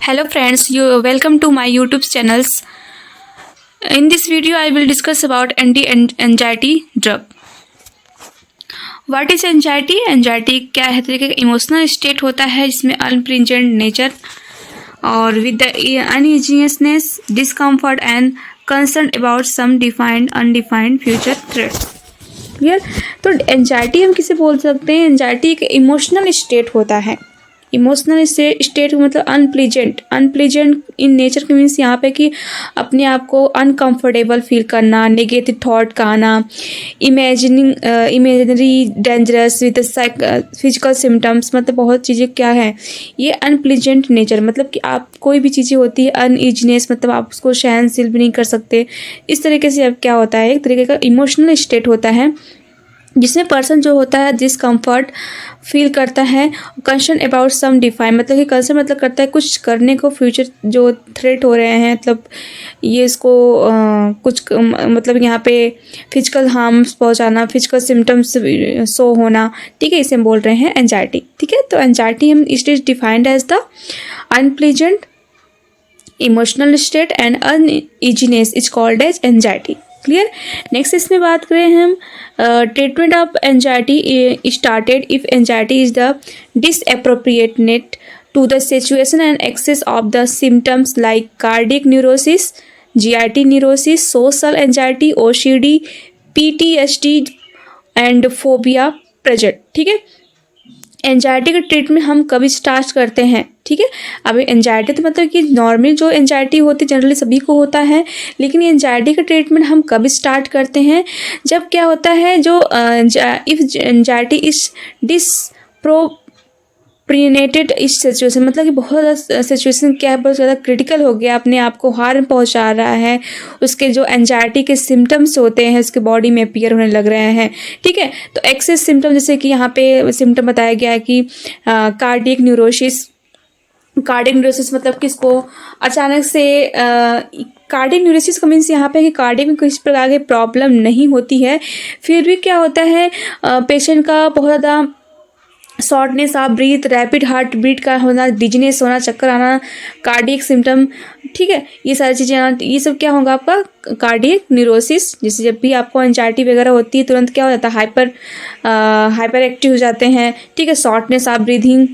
Hello friends, you welcome to my YouTube channels. In this video I will discuss about anti-anxiety drug. What is anxiety? Anxiety क्या है तरीके का emotional state होता है जिसमें unpleasant nature और with the uneasiness discomfort and concern about some defined undefined future threat. Clear. तो anxiety हम किसे बोल सकते हैं? एंजाइटी एक इमोशनल स्टेट होता है. इमोशनल स्टेट मतलब अनप्लीजेंट इन नेचर के मीन्स यहाँ पे कि अपने आप को अनकंफर्टेबल फील करना, नेगेटिव थॉट का आना, imaginary dangerous with physical symptoms. मतलब बहुत चीज़ें क्या है ये अनप्लीजेंट नेचर, मतलब कि आप कोई भी चीज़ें होती है अनइजीनेस, मतलब आप उसको सहनशील भी नहीं कर सकते. इस तरीके से अब क्या होता है, एक तरीके का इमोशनल स्टेट होता है जिसमें पर्सन जो होता है डिसकम्फर्ट फील करता है. कंसर्न अबाउट सम डिफाइन मतलब कि कंसर्न मतलब करता है कुछ करने को, फ्यूचर जो थ्रेट हो रहे हैं, मतलब ये इसको कुछ मतलब यहाँ पे फिजिकल हार्म्स पहुँचाना, फिजिकल सिम्टम्स शो होना. ठीक है, इसे हम बोल रहे हैं एंजाइटी. ठीक है, तो एंजाइटी हम it is defined as the unpleasant emotional state and uneasiness is called as anxiety. Clear. Next इसमें बात करें हम treatment of anxiety started if anxiety is the disproportionate to the situation and excess of the symptoms like cardiac neurosis, GIT neurosis, social anxiety, OCD, PTSD and phobia present. ठीक है, anxiety का treatment हम कभी start करते हैं. ठीक है, अब एंजाइटी तो मतलब कि नॉर्मल जो एंजाइटी होती है जनरली सभी को होता है, लेकिन एंजाइटी का ट्रीटमेंट हम कभी स्टार्ट करते हैं जब क्या होता है, जो इफ एंजाइटी इज डिसप्रोपोर्शनेटेड इस सिचुएशन, मतलब कि बहुत ज़्यादा सिचुएशन क्या है, बहुत ज़्यादा क्रिटिकल हो गया, अपने आप को हार्म पहुंचा रहा है, उसके जो एंजाइटी के सिम्टम्स होते हैं उसके बॉडी में अपीयर होने लग रहे हैं. ठीक है, तो एक्सेस सिम्टम जैसे कि यहाँ पे सिम्टम बताया गया है कि कार्डियक न्यूरोसिस. कार्डियक न्यूरोसिस मतलब किसको अचानक से कार्डियक न्यूरोसिस का मीन्स यहाँ पे कि कार्डियक में किसी प्रकार की प्रॉब्लम नहीं होती है, फिर भी क्या होता है पेशेंट का बहुत ज़्यादा shortness of breath, rapid heart beat का होना, डिजीनेस होना, चक्कर आना, कार्डियक सिम्टम. ठीक है, ये सारी चीज़ें आना, ये सब क्या होगा आपका कार्डियक न्यूरोसिस. जैसे जब भी आपको एंजाइटी वगैरह होती है तुरंत क्या हो जाता है, हाइपर एक्टिव हो जाते हैं. ठीक है, शॉर्टनेस ऑफ ब्रीथिंग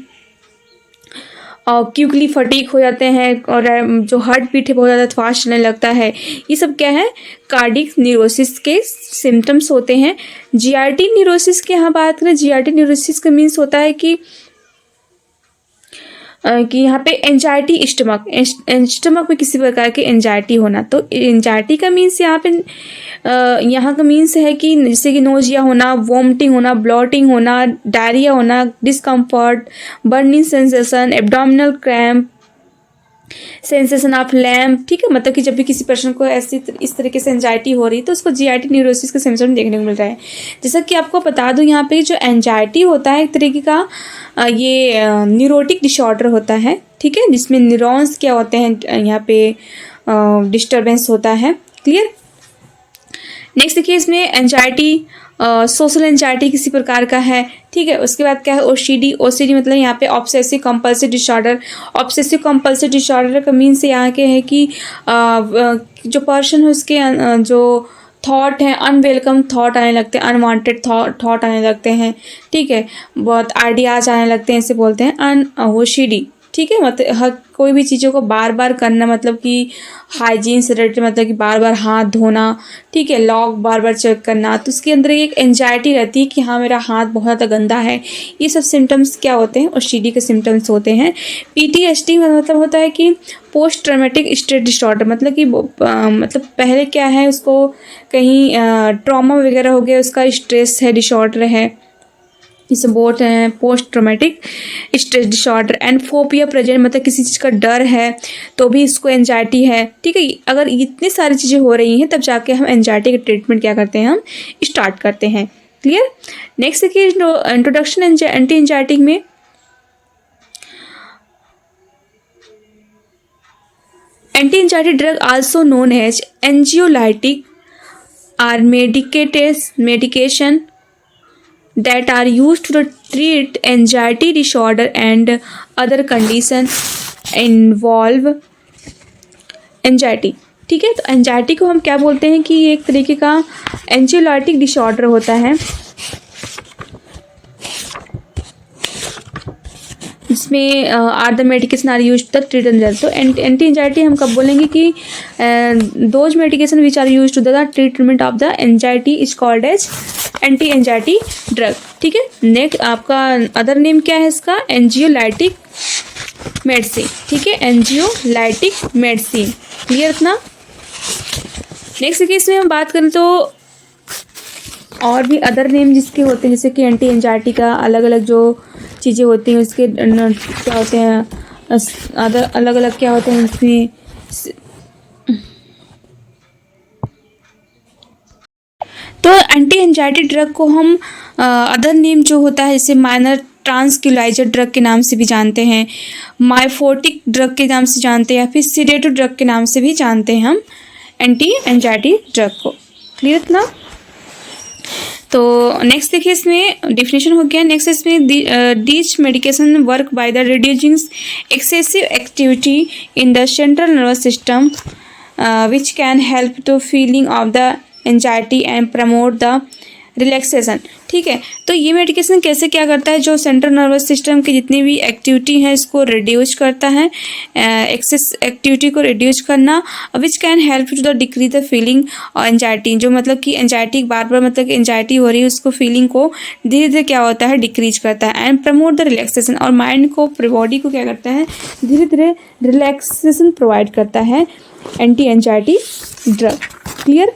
और क्विकली फटीक हो जाते हैं और जो हार्ट बीट है बहुत ज़्यादा फास्ट चलने लगता है. ये सब क्या है कार्डियक न्यूरोसिस के सिम्टम्स होते हैं. जीआईटी न्यूरोसिस की यहाँ बात करें, जीआईटी न्यूरोसिस का मीन्स होता है कि यहाँ पे एंजाइटी स्टमक में किसी प्रकार की एंजाइटी होना. तो एंजाइटी का मीन्स यहाँ का मीन्स है कि जैसे कि नोजिया होना, वॉमिटिंग होना, ब्लॉटिंग होना, डायरिया होना, discomfort, burning sensation, abdominal cramp, sensation of lamp. ठीक है, मतलब कि जब भी किसी पर्सन को इस तरीके से एंजाइटी हो रही है तो उसको जीआईटी न्यूरोसिस के सिम्टम देखने को मिल रहा है. जैसा कि आपको बता दूं यहाँ पे जो एंजाइटी होता है एक तरीके का ये न्यूरोटिक डिसऑर्डर होता है. ठीक है, जिसमें न्यूरॉन्स क्या होते हैं यहाँ पे डिस्टर्बेंस होता है. क्लियर. नेक्स्ट देखिए इसमें एंजाइटी सोशल एंजाइटी किसी प्रकार का है. ठीक है, उसके बाद क्या है ओसीडी मतलब यहाँ पे obsessive compulsive disorder. Obsessive compulsive disorder का मीन्स यहाँ के है कि जो पर्सन है उसके जो थॉट हैं अनवेलकम थॉट आने लगते हैं, अनवांटेड थॉट आने लगते हैं. ठीक है, बहुत आइडियाज आने लगते हैं, इसे बोलते हैं ओसीडी. ठीक है, मतलब कोई भी चीज़ों को बार बार करना, मतलब कि हाइजीन से रिलेटेड, मतलब कि बार बार हाथ धोना. ठीक है, लॉक बार बार चेक करना, तो उसके अंदर एक एंजाइटी रहती है कि हाँ मेरा हाथ बहुत ज़्यादा गंदा है. ये सब सिम्टम्स क्या होते हैं, ओसीडी के सिम्टम्स होते हैं. पीटीएसडी का मतलब होता है कि पोस्ट ट्रॉमेटिक स्ट्रेस डिसऑर्डर, मतलब कि मतलब पहले क्या है उसको कहीं ट्रॉमा वगैरह हो गया, उसका स्ट्रेस है, डिसऑर्डर है, इसे बोलते हैं post traumatic stress disorder. And phobia present मतलब किसी चीज़ का डर है तो भी इसको एंजाइटी है. ठीक है, अगर इतनी सारी चीज़ें हो रही हैं तब जाके हम एंजाइटी का ट्रीटमेंट क्या करते हैं, हम स्टार्ट करते हैं. क्लियर. नेक्स्ट देखिए इंट्रोडक्शन एंटी एंजाइटी में anti anxiety drug also known as anxiolytic are medication that are used to treat anxiety disorder and other conditions involve anxiety. ठीक है, तो एंजाइटी को हम क्या बोलते हैं कि ये एक तरीके का एंजाइटिक डिसऑर्डर होता है, इसमें are the medication are use the treat anxiety. तो एंटी एंजाइटी हम कब बोलेंगे कि those medication which are use to the treatment of the anxiety is called as anti anxiety drug. ठीक है, नेक्स्ट आपका अदर नेम क्या है इसका, एंजियोलाइटिक मेडिसिन। ठीक है, एंजियोलाइटिक मेडिसिन, क्लियर इतना। नेक्स्ट केस में हम बात करें तो और भी अदर नेम जिसके होते हैं, जैसे कि एंटी एंजाइटी का अलग अलग जो चीज़ें होती हैं उसके क्या होते हैं, अदर अलग अलग क्या होते हैं इसमें। तो एंटी एंजाइटी ड्रग को हम अदर नेम जो होता है जैसे माइनर ट्रांसक्यूलाइजर ड्रग के नाम से भी जानते हैं, माइफोटिक ड्रग के नाम से जानते हैं, या फिर सीडेटिव ड्रग के नाम से भी जानते हैं हम एंटी एंजाइटी ड्रग को, क्लियर इतना। तो नेक्स्ट देखिए इसमें डेफिनेशन हो गया। नेक्स्ट इसमें these medication work by the reducing excessive activity in the central nervous system which can help to feeling of the anxiety and promote the relaxation. ठीक है, तो ये मेडिकेशन कैसे क्या करता है, जो सेंट्रल नर्वस सिस्टम की जितनी भी एक्टिविटी है इसको रिड्यूस करता है, एक्सेस एक्टिविटी को रिड्यूस करना, which can help to the decrease the feeling और एंजाइटी, जो मतलब कि एंजाइटी बार बार मतलब कि एंजाइटी हो रही है उसको फीलिंग को धीरे धीरे क्या होता है डिक्रीज करता है, एंड प्रमोट द रिलैक्सेशन, और माइंड को बॉडी को क्या करता है धीरे धीरे रिलैक्सेशन प्रोवाइड करता है anti anxiety drug, clear.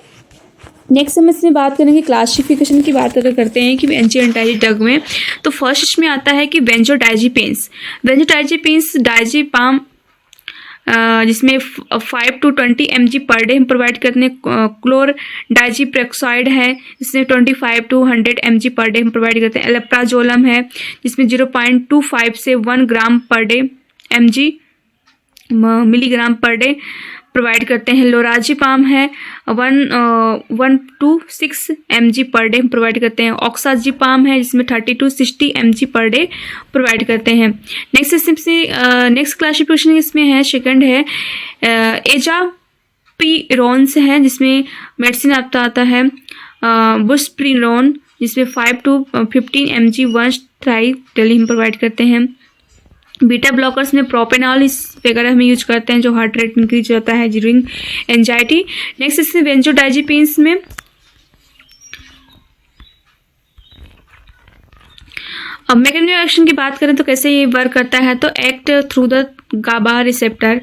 Next हम इसमें बात करेंगे क्लासिफिकेशन की बात अगर करते हैं कि एंटी एंजाइटी ड्रग में, तो फर्स्ट इसमें आता है कि बेंजोडाइजेपिन्स। बेंजोडाइजेपिन्स डायजेपाम जिसमें 5 to 20 mg पर डे हम प्रोवाइड करते हैं। क्लोरडाइजिप्रेक्साइड है जिसमें 25 to 100 mg पर डे हम प्रोवाइड करते हैं। एलेप्राजोलम है जिसमें 0.25 से 1 gram per day mg milligram per day provide करते हैं। लोराजिपाम है 1 to 6 mg per day provide करते हैं। ऑक्साजिपाम है जिसमें 30 to 60 mg per day provide करते हैं। नेक्स्ट इसमें नेक्स्ट क्लासिफिकेशन इसमें है सेकंड है एजापिरोन्स है जिसमें मेडिसिन आपका आता है बुस्प्रिनोन जिसमें 5 to 15 mg once thrice daily हम प्रोवाइड करते हैं। बीटा ब्लॉकर्स में प्रोपेनॉल इस वगैरह हम यूज करते हैं जो हार्ट रेट इंक्रीज होता है ड्यूरिंग एंजाइटी। नेक्स्ट इसमें बेंजोडाइजेपिन्स में अब मैकेनिज्म ऑफ एक्शन की बात करें तो कैसे ये वर्क करता है, तो act through the GABA receptor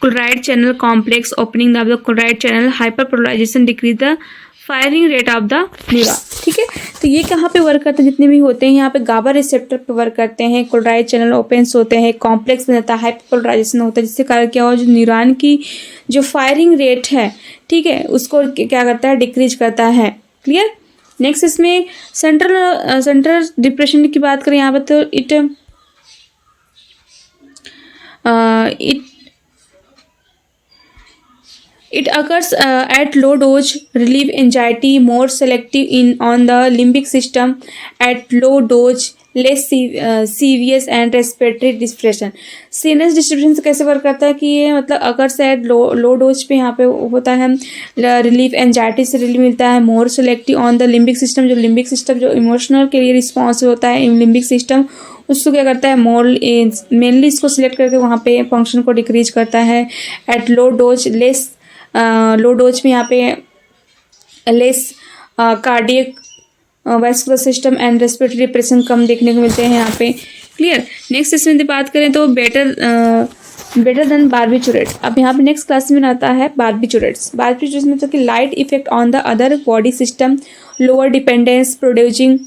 chloride channel complex opening the chloride channel hyperpolarization decrease the firing rate of the neuron. ठीक है, तो ये कहाँ पे वर्क करते हैं, जितने भी होते हैं यहाँ पे गाबा रिसेप्टर पे वर्क करते हैं, क्लोराइड चैनल ओपन्स होते हैं, कॉम्प्लेक्स बन जाता है, हाइपरपोलराइजेशन होता है, जिससे कारण क्या हो जो न्यूरॉन की जो फायरिंग रेट है ठीक है उसको क्या करता है डिक्रीज करता है, क्लियर। नेक्स्ट इसमें सेंट्रल डिप्रेशन की बात करें यहाँ पर तो It occurs at low dose, relieve anxiety, more selective on the limbic system. At low dose, less serious and respiratory depression. Sinus distribution से कैसे वर्क करता है कि ये मतलब अगर शायद लो डोज पे यहाँ पे होता है रिलीफ एंजाइटी से रिलीफ मिलता है। More selective on the limbic system, जो लिम्बिक सिस्टम जो इमोशनल के लिए रिस्पॉन्स होता है लिम्बिक सिस्टम उसको क्या करता है मोर मेनली इसको सिलेक्ट करके वहाँ पे फंक्शन को डिक्रीज करता है। At low dose less low dose में यहाँ पे less cardiac vascular system and respiratory depression कम देखने को मिलते हैं यहाँ पे, क्लियर। नेक्स्ट इसमें बात करें तो बेटर देन बार्बिचुरेट। अब यहाँ पे नेक्स्ट क्लास में आता है बार्बिचुरेट्स। बार्बिचुरेट्स मतलब कि light effect on the other body system, lower dependence, producing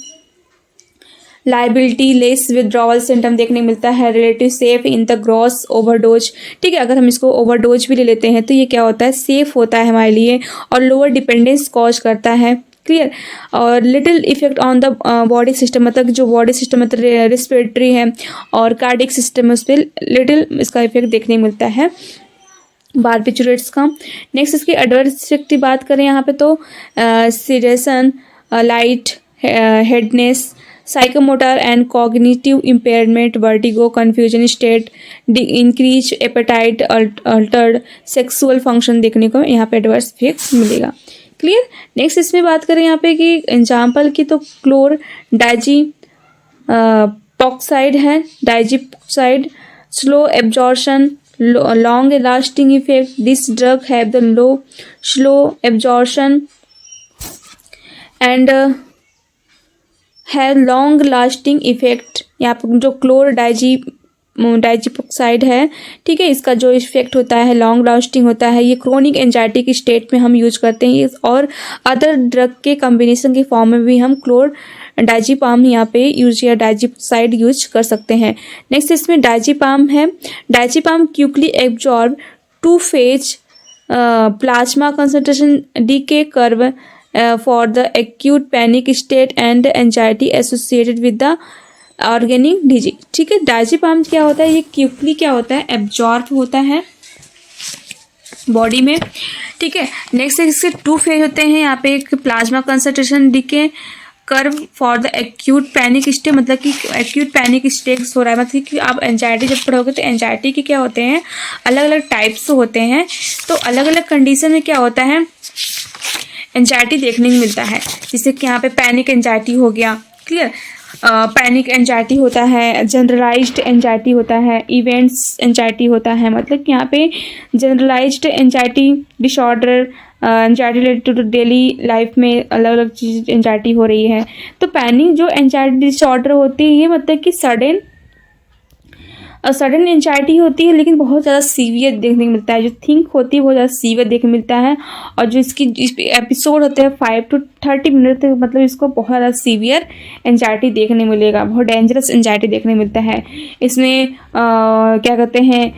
liability, less withdrawal symptom देखने को मिलता है, relative safe in the gross overdose. ठीक है, अगर हम इसको ओवरडोज भी ले लेते हैं तो ये क्या होता है सेफ होता है हमारे लिए और लोअर डिपेंडेंस कॉज करता है, क्लियर। और little effect on the body system मतलब जो बॉडी सिस्टम मतलब रेस्पिरेटरी है और कार्डियक सिस्टम उस पर लिटिल इसका इफेक्ट देखने को मिलता है बार्बिचुरेट्स का। नेक्स्ट इसकी एडवर्स इफेक्ट की बात करें यहाँ पे तो sedation, light headedness, psychomotor and cognitive impairment, vertigo, confusion state, increase appetite, altered sexual function देखने को यहाँ पे एडवर्स इफेक्ट्स मिलेगा। क्लियर। नेक्स्ट इसमें बात करें यहाँ पे कि एग्जाम्पल की, तो क्लोर डाइजी पॉक्साइड है, diazepoxide, slow absorption, long lasting effect. This drug have the slow absorption and have long lasting effect। यहाँ पर जो क्लोर डाइजीपॉक्साइड है, ठीक है, इसका जो इफेक्ट होता है लॉन्ग लास्टिंग होता है। ये क्रोनिक एंजाइटी की स्टेट में हम यूज करते हैं, और अदर ड्रग के कॉम्बिनेशन के फॉर्म में भी हम क्लोर डाइजीपाम यहाँ पे यूज या डाइजीपॉक्साइड यूज कर सकते हैं। नेक्स्ट इसमें डाइजीपाम है। Diazepam quickly absorb two phase plasma concentration decay curve for the acute panic state and anxiety associated with the organic disease. ठीक है, डाइजीपाम क्या होता है, ये क्विकली क्या होता है, एब्जॉर्ब होता है बॉडी में। ठीक है, नेक्स्ट इसके टू फेज होते हैं यहाँ पे, एक plasma concentration decay curve for the acute panic state, मतलब कि एक्यूट पैनिक स्टेट्स हो रहा है, मतलब कि आप एंजाइटी जब पढ़ोगे तो एंजाइटी के क्या होते हैं, अलग अलग टाइप्स होते हैं। तो अलग अलग कंडीशन में क्या होता है, एंजाइटी देखने को मिलता है। जैसे कि यहाँ पे पैनिक एंजाइटी हो गया। क्लियर। पैनिक एंजाइटी होता है, जनरलाइज्ड एंजाइटी होता है, इवेंट्स एंजाइटी होता है। मतलब कि यहाँ पे generalized anxiety disorder, anxiety related to daily life में अलग अलग चीज़ एंजाइटी हो रही है। तो पैनिक जो एंजाइटी डिसऑर्डर होती है, ये मतलब कि सडन एंजाइटी होती है, लेकिन बहुत ज़्यादा सीवियर देखने को मिलता है। जो थिंक होती है बहुत ज़्यादा सीवियर देखने को मिलता है, और जो इसकी एपिसोड होते हैं 5 to 30 मिनट तक, मतलब इसको बहुत ज़्यादा सीवियर एंजाइटी देखने मिलेगा, बहुत डेंजरस एंजाइटी देखने मिलता है। इसमें क्या कहते हैं,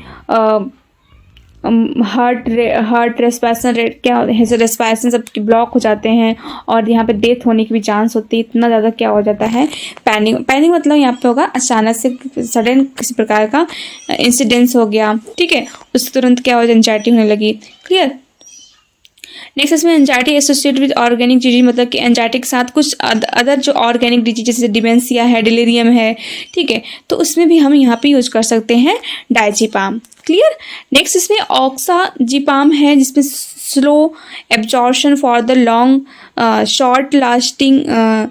हार्ट रेस्पिरेशन रेट क्या है, रेस्पिरेशन सब ब्लॉक हो जाते हैं, और यहाँ पे डेथ होने की भी चांस होती है। इतना ज़्यादा क्या हो जाता है, पैनिक। पैनिक मतलब यहाँ पे होगा अचानक से सडन किसी प्रकार का इंसिडेंस हो गया, ठीक है, उस तुरंत क्या हो, एंजाइटी होने लगी। क्लियर। नेक्स्ट इसमें anxiety associated with organic disease, मतलब कि एंजाइटी के साथ कुछ अदर जो ऑर्गेनिक डिजीज जैसे डिमेंशिया है, डिलीरियम है, ठीक है, तो उसमें भी हम यहाँ पे यूज कर सकते हैं डाइजीपाम। क्लियर। नेक्स्ट इसमें ऑक्साजीपाम है, जिसमें slow absorption for the long short lasting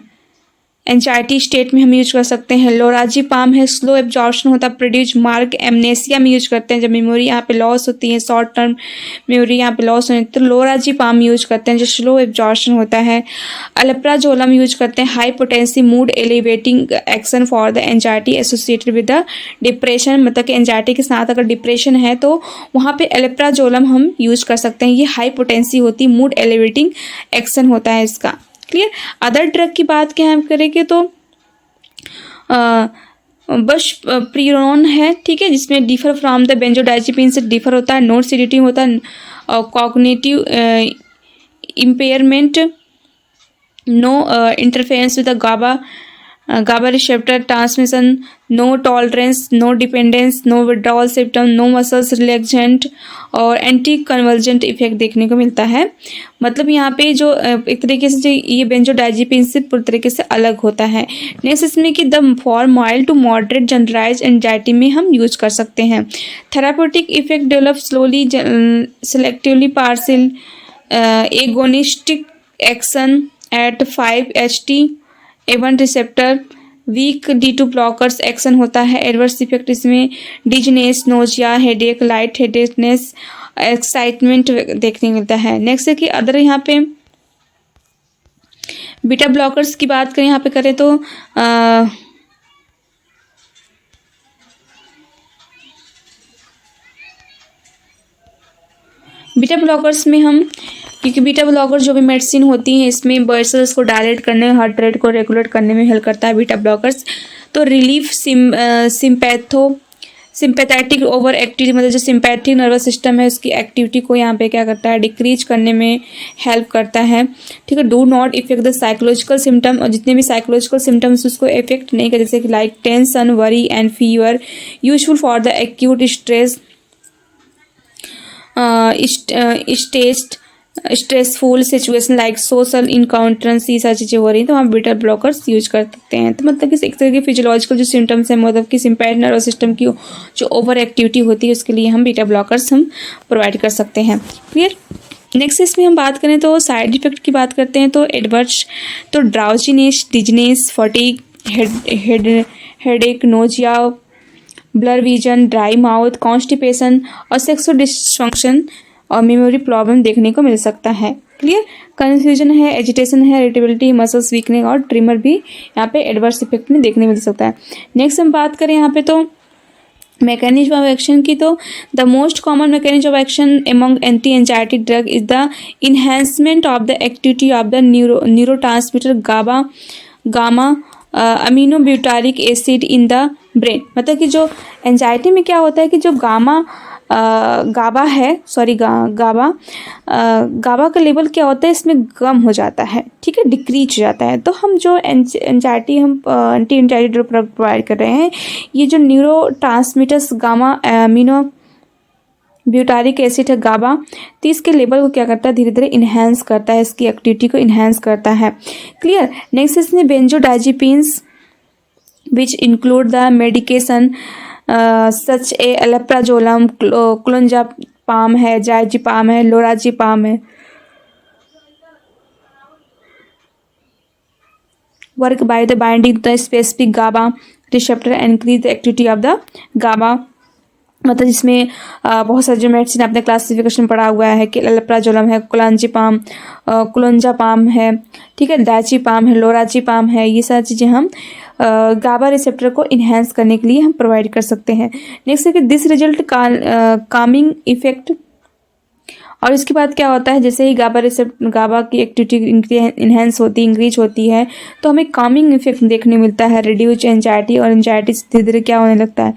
anxiety state में हम यूज कर सकते हैं। लोराजीपाम है, स्लो एब्जॉर्प्शन होता है, प्रोड्यूस मार्क एमनेसिया में यूज करते हैं, जब मेमोरी यहाँ पे लॉस होती है, शॉर्ट टर्म मेमोरी यहाँ पे लॉस होती है, तो लोराजीपाम यूज करते हैं जो स्लो एब्जॉर्प्शन होता है। अल्प्राजोलम यूज करते हैं, high potency mood elevating action for the anxiety associated with the depression, मतलब कि एंजाइटी के साथ अगर डिप्रेशन है तो वहाँ पे अल्प्राजोलम हम यूज कर सकते हैं। ये हाई पोटेंसी होती, मूड एलिवेटिंग एक्शन होता है इसका। क्लियर। अदर ड्रग की बात क्या हम करेंगे तो बशप्रिरोन है, ठीक है, जिसमें डिफर फ्रॉम द बेंजोडाइजेपिन से डिफर होता है, नो सेडेटिव होता है, cognitive impairment, no interference with the GABA receptor transmission, no tolerance, no dependence, no withdrawal symptom, no muscles relaxant, और एंटी कन्वर्जेंट इफेक्ट देखने को मिलता है। मतलब यहाँ पे जो एक तरीके से जो ये बेंजोडाइजेपिन से पूरी तरीके से अलग होता है। नेक्स्ट इसमें कि the for mild to moderate generalize anxiety में हम यूज कर सकते हैं। Therapeutic effect develop slowly selectively partial agonistic action at 5-HT1 receptor, weak D2 blockers action होता है। एडवर्स इफेक्ट इसमें dizziness, nausea, headache, light headedness, excitement देखने को मिलता है। नेक्स्ट है कि अदर यहाँ पे बीटा ब्लॉकर्स की बात करें, यहाँ पे करें तो बीटा ब्लॉकर्स में हम, क्योंकि बीटा ब्लॉकर जो भी मेडिसिन होती हैं इसमें ब्लड सेल्स को डायलेट करने, हार्ट रेट को रेगुलेट करने में हेल्प करता है बीटा ब्लॉकर्स। तो रिलीफ सिंपैथेटिक ओवर एक्टिविटी, मतलब जो सिंपैथिक नर्वस सिस्टम है उसकी एक्टिविटी को यहाँ पे क्या करता है, डिक्रीज करने में हेल्प करता है। ठीक है। Do not effect the psychological symptom, और जितने भी साइकोलॉजिकल सिम्टम्स उसको इफेक्ट नहीं करते, जैसे कि like tension, worry and fever, useful for the acute stress stage stressful situation like social encounters, ये सारी चीज़ें हो रही हैं तो हम बीटा ब्लॉकर्स यूज कर सकते हैं। तो मतलब कि एक तरह के फिजियोलॉजिकल जो सिम्टम्स हैं, मतलब कि सिम्पैथेटिक नर्वस सिस्टम की जो ओवर एक्टिविटी होती है उसके लिए हम बीटा ब्लॉकर्स हम प्रोवाइड कर सकते हैं। क्लियर। नेक्स्ट इसमें हम बात करें तो साइड इफेक्ट की बात करते हैं तो एडवर्स, तो drowsiness, dizziness, fatigue, headache, nausea, blur vision, dry mouth, constipation और सेक्सुअल डिसफंक्शन और मेमोरी प्रॉब्लम देखने को मिल सकता है। क्लियर। कन्फ्यूजन है, एजिटेशन है, इरिटेबिलिटी, मसल्स वीकनिंग और ट्रिमर भी यहाँ पे एडवर्स इफेक्ट में देखने मिल सकता है। नेक्स्ट हम बात करें यहाँ पे तो मैकेनिज्म ऑफ एक्शन की, तो the most common mechanism of action among anti anxiety drug is the enhancement of the activity of the neurotransmitter gamma aminobutyric acid in the brain. मतलब कि जो एंजाइटी में क्या होता है कि जो गाबा का लेवल क्या होता है इसमें कम हो जाता है, ठीक है, डिक्रीज हो जाता है। तो हम जो एंजाइटी हम एंटी एंजाइटी ड्रग प्रोवाइड कर रहे हैं, ये जो neuro transmitters gamma amino butyric acid है गाबा, तो इसके लेवल को क्या करता है, धीरे धीरे इन्हेंस करता है, इसकी एक्टिविटी को इन्हेंस करता है। क्लियर। नेक्स्ट इसमें benzodiazepines which include the medication such a alprazolam, clonazepam है, जायजीपाम है, लोराजीपाम है, work by the binding the specific GABA receptor and increase the activity of the GABA. मतलब जिसमें बहुत सारे जो मेडिसिन आपने क्लासिफिकेशन पढ़ा हुआ है कि अलेप्राजोलम है, क्लोंजापाम है, ठीक है, डायजीपाम है, लोराजीपाम है, ये सारी चीज़ें हम गाबा रिसेप्टर को इन्हेंस करने के लिए हम प्रोवाइड कर सकते हैं। नेक्स्ट है कि दिस रिजल्ट कामिंग इफेक्ट, और इसके बाद क्या होता है, जैसे ही गाबा की एक्टिविटी इन्हेंस होती है, इंक्रीज होती है, तो हमें कामिंग इफेक्ट देखने मिलता है, रिड्यूस एंजाइटी, और एंजाइटी धीरे धीरे क्या होने लगता है,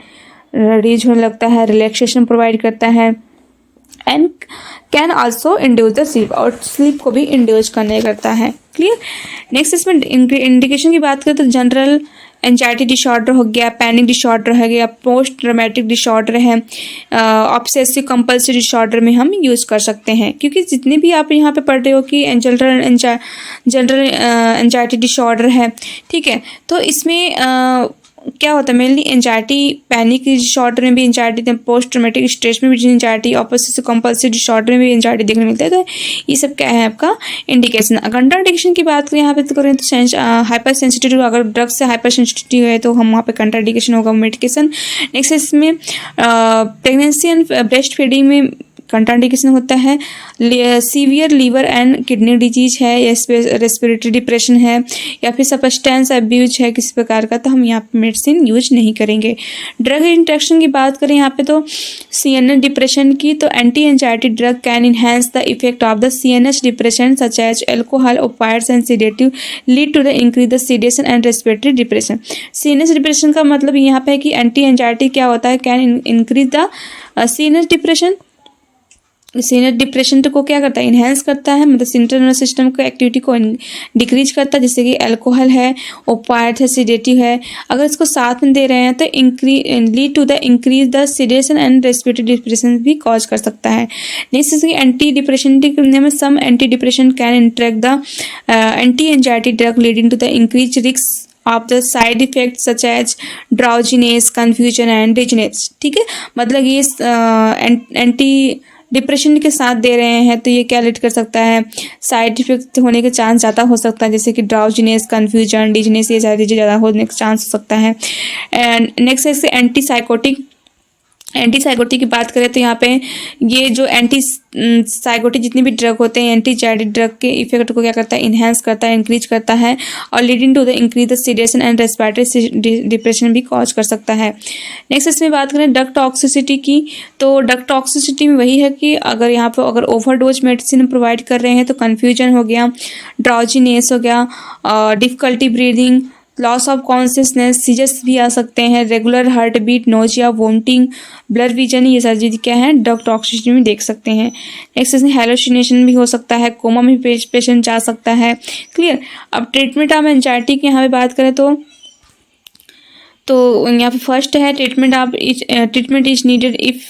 रिलीज होने लगता है, रिलैक्सेशन प्रोवाइड करता है, and can also induce the sleep, और स्लीप को भी इंड्यूस करने करता है। क्लियर। नेक्स्ट इसमें इंडिकेशन की बात करें तो जनरल एंजाइटी डिसऑर्डर हो गया, पैनिक डिसऑर्डर हो गया, पोस्ट ट्रॉमेटिक डिसऑर्डर है, ऑब्सेसिव कंपल्सिव डिसऑर्डर में हम यूज़ कर सकते हैं। क्योंकि जितने भी आप यहाँ पे पढ़ रहे हो कि जनरल एंजाइटी डिसऑर्डर है, ठीक है, तो इसमें क्या होता है, मेनली एंजाइटी, पैनिक डिसऑर्डर में भी एंजाइटी, पोस्ट ट्रॉमेटिक स्ट्रेस में भी एंजाइटी, ऑब्सेसिव कंपल्सिव डिसऑर्डर में भी एंजाइटी देखने मिलता है। तो ये सब क्या है आपका इंडिकेशन। कंट्रा इंडिकेशन की बात करें यहाँ पे तो करें तो हाइपर सेंसिटिव, अगर ड्रग से हाइपर सेंसिटिव है तो हम वहाँ पे कंट्रा इंडिकेशन होगा मेडिकेशन। नेक्स्ट इसमें प्रेगनेंसी एंड ब्रेस्ट फीडिंग में कंट्राइंडिकेशन होता है, severe liver and kidney disease है, या रेस्पिरेटरी डिप्रेशन है, या फिर सब्सटेंस अब्यूज है किसी प्रकार का, तो हम यहाँ पे मेडिसिन यूज नहीं करेंगे। ड्रग इंटरेक्शन की बात करें यहाँ पे तो सीएनएस डिप्रेशन की, तो anti anxiety drug can enhance the effect of the CNS depression such as alcohol, opioids and sedative lead to the increase the sedation and respiratory depression. CNS depression का मतलब यहाँ पे है कि एंटी एंजाइटी क्या होता है, can increase the CNS depression. Senior depression को क्या करता है, इन्हेंस करता है, मतलब सेंट्रल नर्वस सिस्टम को एक्टिविटी को डिक्रीज करता है, जैसे कि अल्कोहल है, ओपाइड है, सेडेटिव है। अगर इसको साथ में दे रहे हैं तो lead to the increase the sedation and respiratory depression भी कॉज कर सकता है। नेक्स्ट जैसे कि एंटी डिप्रेशन करने में some anti depression can interact the anti anxiety drug leading to the increase risk of the side effect such as drowsiness, confusion and dizziness. ठीक है, मतलब ये एंटी डिप्रेशन के साथ दे रहे हैं तो ये क्या लीड कर सकता है, साइड इफेक्ट होने के चांस ज़्यादा हो सकता है, जैसे कि ड्राउजीनेस, कन्फ्यूजन, डिजनेस, ये सारी चीज़ें ज़्यादा होने का चांस हो सकता है। एंड नेक्स्ट है एंटी साइकोटिक की बात करें तो यहाँ पे ये जो एंटी साइकोटिक जितने भी ड्रग होते हैं, एंटी एंजाइटी ड्रग के इफेक्ट को क्या करता है, इन्हेंस करता है, इंक्रीज करता है, और leading to the increase the sedation and respiratory depression भी कॉज कर सकता है। नेक्स्ट इसमें बात करें ड्रग टॉक्सिसिटी की, तो ड्रग टॉक्सिसिटी में वही है कि अगर यहाँ पर अगर ओवरडोज मेडिसिन प्रोवाइड कर रहे हैं तो कन्फ्यूजन हो गया, ड्राउजीनेस हो गया, difficulty breathing, loss of consciousness, seizures भी आ सकते हैं, regular heart beat, nausea, vomiting, blur vision, ये सारी चीज़ें क्या है ड्रग टॉक्सिसिटी में देख सकते हैं। नेक्स्ट इसमें हेलुसिनेशन भी हो सकता है, कोमा में पेशेंट जा सकता है। क्लियर। अब ट्रीटमेंट ऑफ एंजाइटी की यहाँ पे बात करें तो यहाँ पे फर्स्ट है treatment is needed if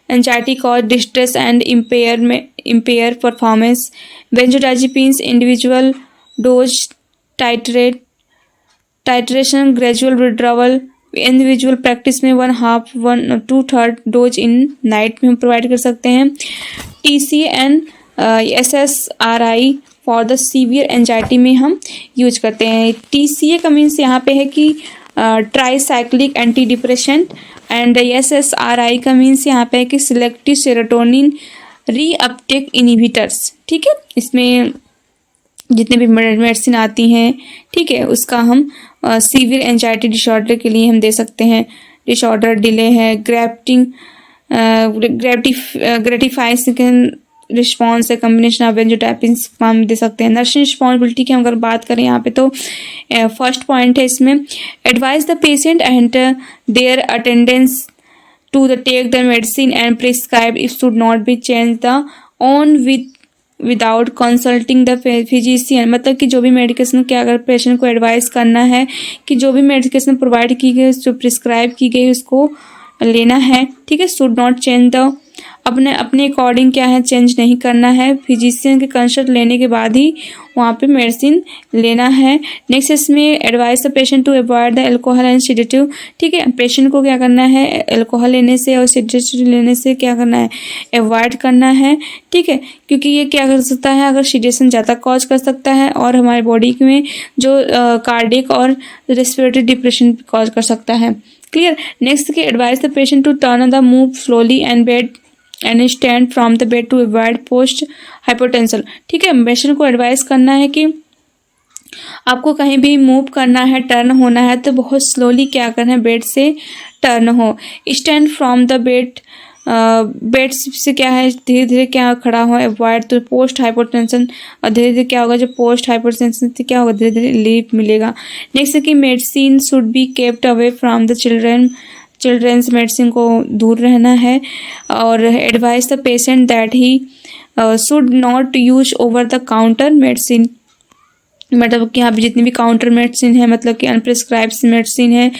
anxiety cause distress and empire performance. Benzodiazepines individual dose titration gradual withdrawal. Individual practice में 1/2 1/2 डोज इन नाइट में हम प्रोवाइड कर सकते हैं। TCA and SSRI for the severe anxiety में हम यूज करते हैं। TCA का मीन्स यहाँ पे है कि tricyclic anti depressant and SSRI का मीन्स यहाँ पे है कि सिलेक्टिव सेरोटोनिन रीअपटेक इनहिबिटर्स। ठीक है, इसमें जितने भी मेडिसिन आती हैं, ठीक है, उसका हम सीवियर एंजाइटी डिसऑर्डर के लिए हम दे सकते हैं। डिसऑर्डर डिले है, ग्रेटिफाइंग रिस्पॉन्स है, कम्बिनेशन ऑफ बेंजोडाइजेपिन्स हम दे सकते हैं। नर्सिंग रिस्पॉन्सिबिलिटी की हम अगर बात करें यहाँ पे, तो फर्स्ट पॉइंट है इसमें advise the patient and their attendance to the take the medicine and prescribe if should not be change the on without consulting the physician. मतलब कि जो भी मेडिकेशन के अगर पेशेंट को एडवाइस करना है कि जो भी मेडिकेशन प्रोवाइड की गई, जो प्रिस्क्राइब की गई, उसको लेना है। ठीक है, शुड नॉट चेंज द, अपने अकॉर्डिंग क्या है, चेंज नहीं करना है। फिजिशियन के कंसल्ट लेने के बाद ही वहाँ पे मेडिसिन लेना है। नेक्स्ट इसमें advice the patient to avoid the alcohol and sedative. ठीक है, पेशेंट को क्या करना है, अल्कोहल लेने से और सेडेटिव लेने से क्या करना है, अवॉइड करना है। ठीक है, क्योंकि ये क्या कर सकता है, अगर सेडेशन ज़्यादा कॉज कर सकता है और हमारे बॉडी में जो कार्डियक और रेस्पिरेटरी डिप्रेशन कॉज कर सकता है। क्लियर। नेक्स्ट की advice the patient to turn the move slowly and stand from the bed to avoid post hypotension. ठीक है, पेशेंट को एडवाइस करना है कि आपको कहीं भी मूव करना है, टर्न होना है, तो बहुत स्लोली क्या करना है, बेड से टर्न हो। स्टैंड फ्रॉम द बेड से क्या है, धीरे धीरे क्या खड़ा हो, अवॉइड तो पोस्ट हाइपोटेंशन, और धीरे धीरे क्या होगा, जो पोस्ट हाइपोटेंशन से क्या होगा, धीरे धीरे रिलीफ मिलेगा। नेक्स्ट है कि medicine should be kept away from the children's medicine को दूर रहना है। और advice the patient that he should not use over the counter medicine. मतलब कि यहाँ पे जितनी भी काउंटर मेडिसिन है, मतलब कि अनप्रिस्क्राइब्ड मेडिसिन है,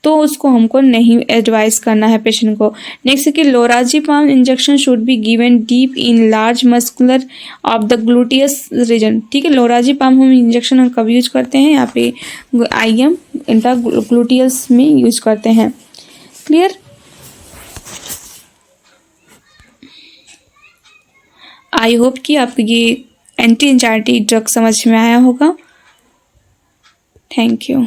तो उसको हमको नहीं एडवाइस करना है पेशेंट को। नेक्स्ट है कि lorazepam injection should be given deep in large muscular of the gluteus region. ठीक है, लोराजिपाम हम इंजेक्शन हम कब यूज करते हैं, यहाँ पे IM इंट्राग्लूटियस में यूज करते हैं। क्लियर। आई होप कि आपको ये एंटी एंजाइटी ड्रग समझ में आया होगा। Thank you.